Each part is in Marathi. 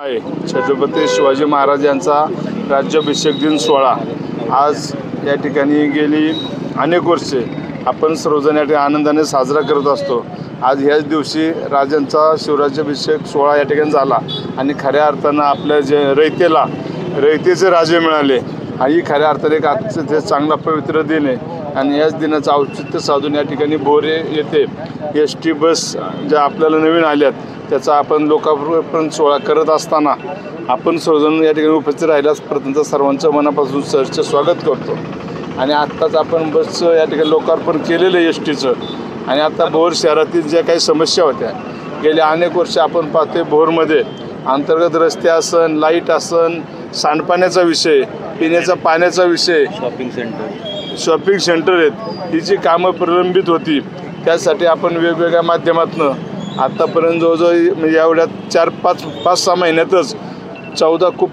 आहे छत्रपती शिवाजी महाराज यांचा राज्याभिषेक दिन सोहळा आज या ठिकाणी गेली अनेक वर्षे आपण सर्वजण या ठिकाणी आनंदाने साजरा करत असतो। आज ह्याच दिवशी राजांचा शिवराज्याभिषेक सोहळा या ठिकाणी झाला आणि खऱ्या अर्थानं आपल्या जे रयतेचे राजे मिळाले आणि खऱ्या अर्थाने एक आजचं ते चांगला पवित्र दिन आहे आणि याच दिनाचं औचित्य साधून या ठिकाणी बोरे येथे एस.टी. बस ज्या आपल्याला नवीन आल्यात त्याचा आपण लोकार्पण सोहळा करत असताना आपण सर्वजण या ठिकाणी उपस्थित राहिल्यास प्रथमतः सर्वांचं मनापासून सहर्ष स्वागत करतो। आणि आत्ताच आपण बसचं या ठिकाणी लोकार्पण केलेलं आहे एस.टीचं आणि आता भोर शहरातील ज्या काही समस्या होत्या गेल्या अनेक वर्ष आपण पाहतोय भोरमध्ये अंतर्गत रस्ते असन, लाईट असन, सांडपाण्याचा विषय, पिण्याचा पाण्याचा विषय, शॉपिंग सेंटर आहेत, ही जी कामं प्रलंबित होती त्यासाठी आपण वेगवेगळ्या माध्यमातून आत्तापर्यंत जवळजवळ म्हणजे एवढ्या 5-6 महिन्यातच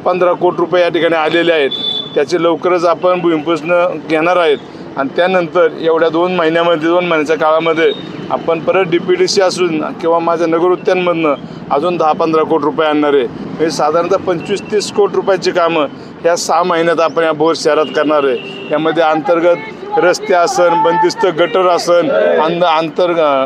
15 कोटी रुपये या ठिकाणी आलेले आहेत। त्याचे लवकरच आपण भूमिपूजन घेणार आहेत आणि त्यानंतर एवढ्या 2 महिन्याच्या काळामध्ये आपण परत DPDC असून किंवा माझ्या नगर उद्यानमधनं अजून 10-15 कोटी रुपये आणणार आहे। म्हणजे साधारणतः 25-30 कोटी रुपयाची कामं ह्या 6 महिन्यात आपण या भोर शहरात करणार आहे। यामध्ये अंतर्गत रस्ते असन, बंदिस्त गटर असन,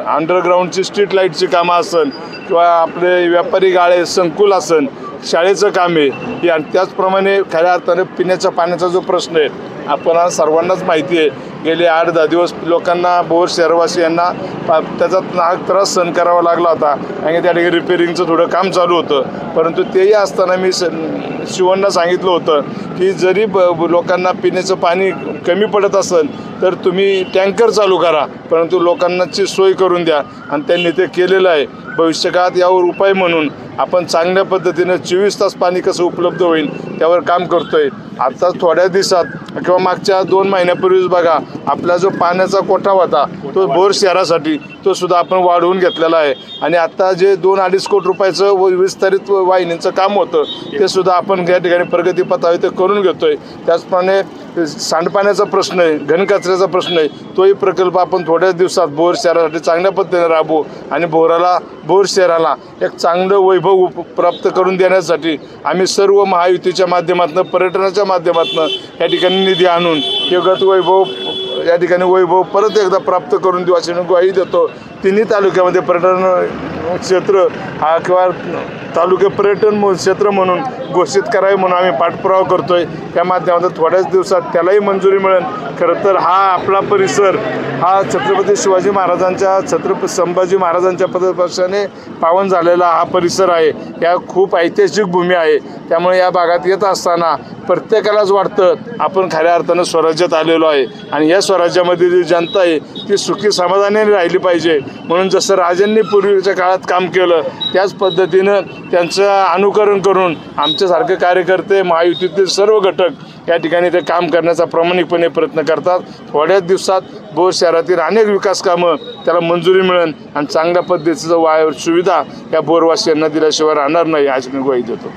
अंडरग्राऊंडची स्ट्रीट लाईटची कामं असन किंवा आपले व्यापारी गाळे संकुल असन, शाळेचं काम आहे आणि त्याचप्रमाणे खऱ्या अर्थाने पिण्याच्या पाण्याचा जो प्रश्न आहे आपण सर्वांनाच माहिती आहे गेले 8-10 दिवस लोकांना भोर शहरवासियांना त्याचा नाहक त्रास सहन करावा लागला होता आणि त्या ठिकाणी रिपेरिंगचं थोडं काम चालू होतं। परंतु तेही असताना मी शिवण्णा सांगितलं होतं की जरी लोकांना पिण्याचं पाणी कमी पडत असेल तर तुम्ही टँकर चालू करा, परंतु लोकांनाची सोय करून द्या आणि त्यांनी ते केलेलं आहे। भविष्यकाळात यावर उपाय म्हणून आपण चांगल्या पद्धतीनं 24 तास पाणी कसं उपलब्ध होईल त्यावर काम करतोय। आता थोड्या दिवसात किंवा मागच्या 2 महिन्यापूर्वीच बघा आपला जो पाण्याचा कोठा होता तो भोर शहरासाठी तो सुद्धा आपण वाढवून घेतलेला आहे आणि आता जे 2-2.5 कोटी रुपयाचं विस्तारित वाहिनीचं काम होतं ते सुद्धा आपण या ठिकाणी प्रगतीपथावर ते करून घेतोय। त्याचप्रमाणे सांडपाण्याचा प्रश्न आहे, घनकचऱ्याचा प्रश्न आहे, तोही प्रकल्प आपण थोड्याच दिवसात भोर शहरासाठी चांगल्या पद्धतीने राबवू आणि भोर शहराला एक चांगलं वैभव प्राप्त करून देण्यासाठी आम्ही सर्व महायुतीच्या माध्यमातून पर्यटनाच्या माध्यमातून या ठिकाणी निधी आणून योगत वैभव या ठिकाणी वैभव परत एकदा प्राप्त करून देऊ अशी ग्वाही देतो। तिन्ही तालुक्यामध्ये पर्यटन क्षेत्र हा किंवा तालुके पर्यटन क्षेत्र म्हणून घोषित करावे म्हणून आम्ही पाठपुरावा करतोय। त्या माध्यमातून थोड्याच दिवसात त्यालाही मंजुरी मिळेल। खरं तर हा आपला परिसर हा छत्रपती शिवाजी महाराजांच्या संभाजी महाराजांच्या पदस्पर्शाने पावन झालेला हा परिसर आहे। या खूप ऐतिहासिक भूमी आहे, त्यामुळे या भागात येत असताना प्रत्येकालाच वाटतं आपण खऱ्या अर्थानं स्वराज्यात आलेलो आहे आणि या स्वराज्यामध्ये जी जनता आहे ती सुखी समाधानाने राहिली पाहिजे। म्हणून जसं राजांनी पूर्वीच्या काळात काम केलं त्याच पद्धतीनं त्यांचं अनुकरण करून आमच्यासारखे कार्यकर्ते महायुतीतील सर्व घटक या ठिकाणी ते काम करण्याचा प्रामाणिकपणे प्रयत्न करतात। थोड्याच दिवसात भोर शहरातील अनेक विकास कामं त्याला मंजुरी मिळेल आणि चांगल्या पद्धतीचं सुविधा या भोरवासियांना दिल्याशिवाय राहणार नाही अशी मी ग्वाही देतो।